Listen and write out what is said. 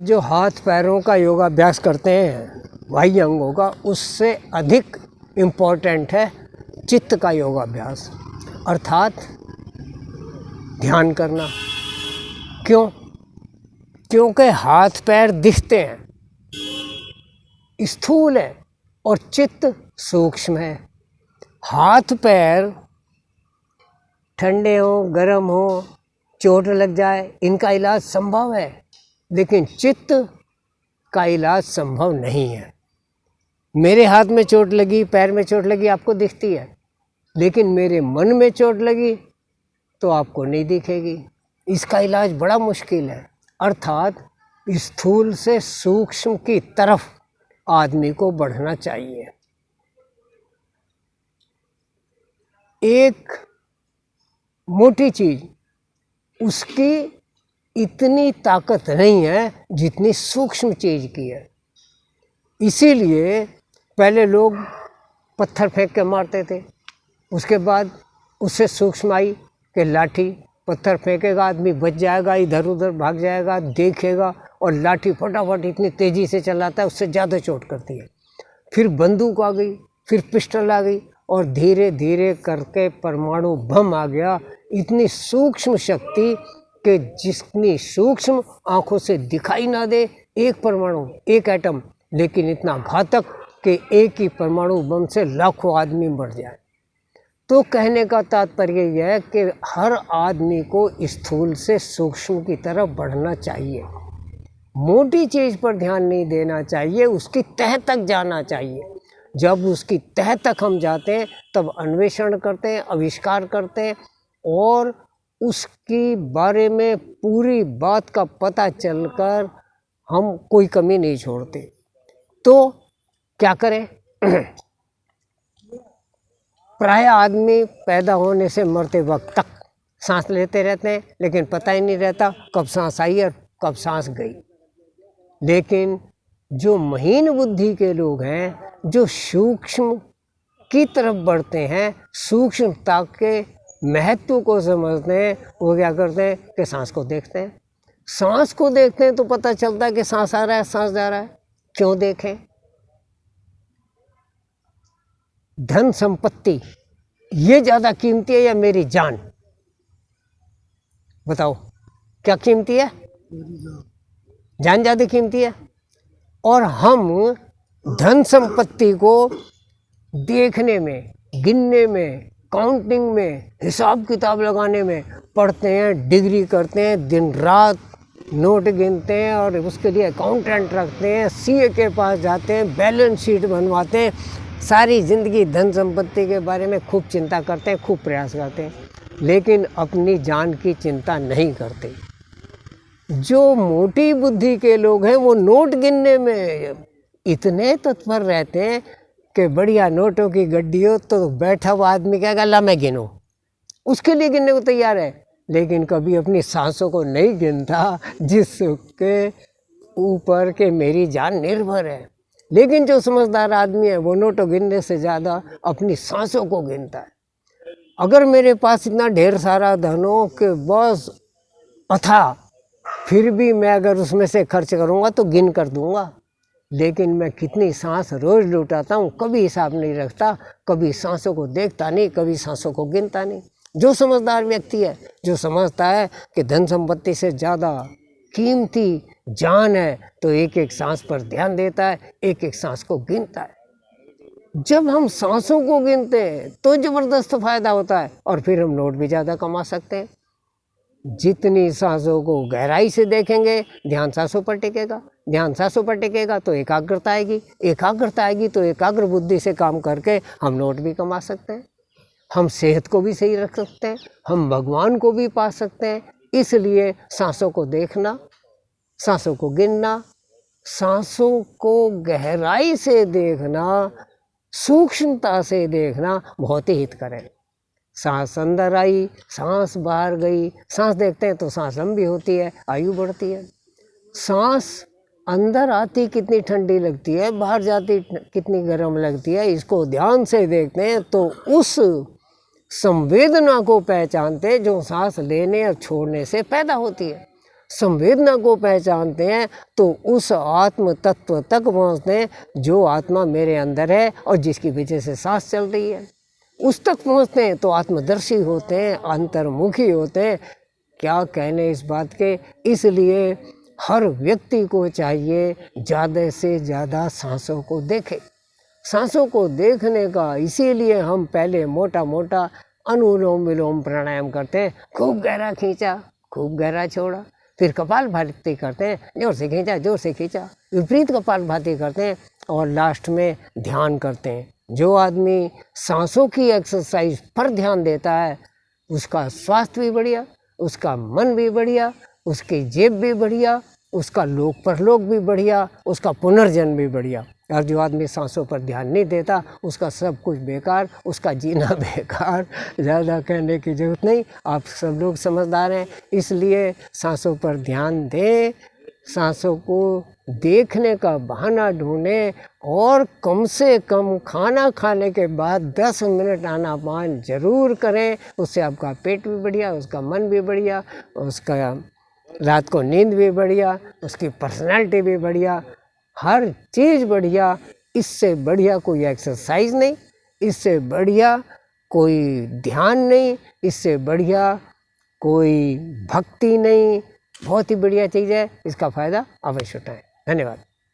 जो हाथ पैरों का योगाभ्यास करते हैं बाह्य अंगों का, उससे अधिक इम्पोर्टेंट है चित्त का योगाभ्यास, अर्थात ध्यान करना। क्यों? क्योंकि हाथ पैर दिखते हैं, स्थूल है, और चित्त सूक्ष्म है। हाथ पैर ठंडे हो, गर्म हो, चोट लग जाए, इनका इलाज संभव है, लेकिन चित्त का इलाज संभव नहीं है। मेरे हाथ में चोट लगी, पैर में चोट लगी, आपको दिखती है, लेकिन मेरे मन में चोट लगी तो आपको नहीं दिखेगी। इसका इलाज बड़ा मुश्किल है। अर्थात स्थूल से सूक्ष्म की तरफ आदमी को बढ़ना चाहिए। एक मोटी चीज, उसकी इतनी ताकत नहीं है जितनी सूक्ष्म चीज की है। इसीलिए पहले लोग पत्थर फेंक के मारते थे, उसके बाद उससे सूक्ष्म आई कि लाठी, पत्थर फेंकेगा आदमी बच जाएगा, इधर उधर भाग जाएगा, देखेगा, और लाठी फटाफट इतनी तेज़ी से चलाता है, उससे ज़्यादा चोट करती है। फिर बंदूक आ गई, फिर पिस्टल आ गई, और धीरे धीरे करके परमाणु बम आ गया। इतनी सूक्ष्म शक्ति कि जितनी सूक्ष्म आँखों से दिखाई ना दे, एक परमाणु, एक एटम, लेकिन इतना घातक कि एक ही परमाणु बम से लाखों आदमी मर जाए। तो कहने का तात्पर्य यह है कि हर आदमी को स्थूल से सूक्ष्म की तरफ बढ़ना चाहिए। मोटी चीज़ पर ध्यान नहीं देना चाहिए, उसकी तह तक जाना चाहिए। जब उसकी तह तक हम जाते हैं तब अन्वेषण करते हैं, आविष्कार करते हैं, और उसकी बारे में पूरी बात का पता चलकर हम कोई कमी नहीं छोड़ते। तो क्या करें? प्राय आदमी पैदा होने से मरते वक्त तक सांस लेते रहते हैं, लेकिन पता ही नहीं रहता कब सांस आई और कब सांस गई। लेकिन जो महीन बुद्धि के लोग हैं, जो सूक्ष्म की तरफ बढ़ते हैं, सूक्ष्मता के महत्व को समझते हैं, वो क्या करते हैं कि सांस को देखते हैं। सांस को देखते हैं तो पता चलता है कि सांस आ रहा है, सांस जा रहा है। क्यों देखें? धन संपत्ति ये ज़्यादा कीमती है या मेरी जान? बताओ, क्या कीमती है? जान ज़्यादा कीमती है। और हम धन संपत्ति को देखने में, गिनने में, काउंटिंग में, हिसाब किताब लगाने में पढ़ते हैं, डिग्री करते हैं, दिन रात नोट गिनते हैं, और उसके लिए अकाउंटेंट रखते हैं, सीए के पास जाते हैं, बैलेंस शीट बनवाते हैं, सारी ज़िंदगी धन संपत्ति के बारे में खूब चिंता करते हैं, खूब प्रयास करते हैं, लेकिन अपनी जान की चिंता नहीं करते। जो मोटी बुद्धि के लोग हैं वो नोट गिनने में इतने तत्पर रहते हैं कि बढ़िया नोटों की गड्डी हो तो बैठा हुआ आदमी कहेगा ला मैं गिनूं, उसके लिए गिनने को तैयार है, लेकिन कभी अपनी सांसों को नहीं गिनता जिसके ऊपर के मेरी जान निर्भर है। लेकिन जो समझदार आदमी है वो नोटों गिनने से ज़्यादा अपनी सांसों को गिनता है। अगर मेरे पास इतना ढेर सारा धन हो कि बस अथा, फिर भी मैं अगर उसमें से खर्च करूँगा तो गिन कर दूँगा, लेकिन मैं कितनी सांस रोज़ लुटाता हूँ कभी हिसाब नहीं रखता, कभी सांसों को देखता नहीं, कभी सांसों को गिनता नहीं। जो समझदार व्यक्ति है, जो समझता है कि धन संपत्ति से ज़्यादा कीमती जान है, तो एक एक सांस पर ध्यान देता है, एक एक सांस को गिनता है। जब हम सांसों को गिनते हैं तो ज़बरदस्त फ़ायदा होता है, और फिर हम नोट भी ज़्यादा कमा सकते हैं। जितनी सांसों को गहराई से देखेंगे, ध्यान सांसों पर टिकेगा, ध्यान सांसों पर टिकेगा तो एकाग्रता आएगी, एकाग्रता आएगी तो एकाग्र बुद्धि से काम करके हम नोट भी कमा सकते हैं, हम सेहत को भी सही रख सकते हैं, हम भगवान को भी पा सकते हैं। इसलिए सांसों को देखना, सांसों को गिनना, सांसों को गहराई से देखना, सूक्ष्मता से देखना बहुत ही हितकर है। सांस अंदर आई, सांस बाहर गई, सांस देखते हैं तो सांस लंबी होती है, आयु बढ़ती है। सांस अंदर आती कितनी ठंडी लगती है, बाहर जाती कितनी गर्म लगती है, इसको ध्यान से देखते हैं तो उस संवेदना को पहचानते जो सांस लेने और छोड़ने से पैदा होती है। संवेदना को पहचानते हैं तो उस आत्म तत्व तक पहुँचते हैं जो आत्मा मेरे अंदर है और जिसकी वजह से सांस चल रही है। उस तक पहुँचते हैं तो आत्मदर्शी होते हैं, अंतर्मुखी होते हैं। क्या कहने इस बात के। इसलिए हर व्यक्ति को चाहिए ज़्यादा से ज़्यादा सांसों को देखे। सांसों को देखने का इसीलिए हम पहले मोटा मोटा अनुलोम विलोम प्राणायाम करते हैं। खूब गहरा खींचा, खूब गहरा छोड़ा, फिर कपालभाति करते हैं, जोर से खींचा, जोर से खींचा, विपरीत कपालभाति करते हैं और लास्ट में ध्यान करते हैं। जो आदमी सांसों की एक्सरसाइज पर ध्यान देता है उसका स्वास्थ्य भी बढ़िया, उसका मन भी बढ़िया, उसकी जेब भी बढ़िया, उसका लोक परलोक भी बढ़िया, उसका पुनर्जन्म भी बढ़िया। और जो आदमी सांसों पर ध्यान नहीं देता उसका सब कुछ बेकार, उसका जीना बेकार। ज़्यादा कहने की ज़रूरत नहीं, आप सब लोग समझदार हैं। इसलिए सांसों पर ध्यान दें, सांसों को देखने का बहाना ढूंढें और कम से कम खाना खाने के बाद 10 मिनट आनापान जरूर करें। उससे आपका पेट भी बढ़िया, उसका मन भी बढ़िया, उसका रात को नींद भी बढ़िया, उसकी पर्सनालिटी भी बढ़िया, हर चीज़ बढ़िया। इससे बढ़िया कोई एक्सरसाइज नहीं, इससे बढ़िया कोई ध्यान नहीं, इससे बढ़िया कोई भक्ति नहीं। बहुत ही बढ़िया चीज़ है, इसका फ़ायदा अवश्य उठाएं। धन्यवाद।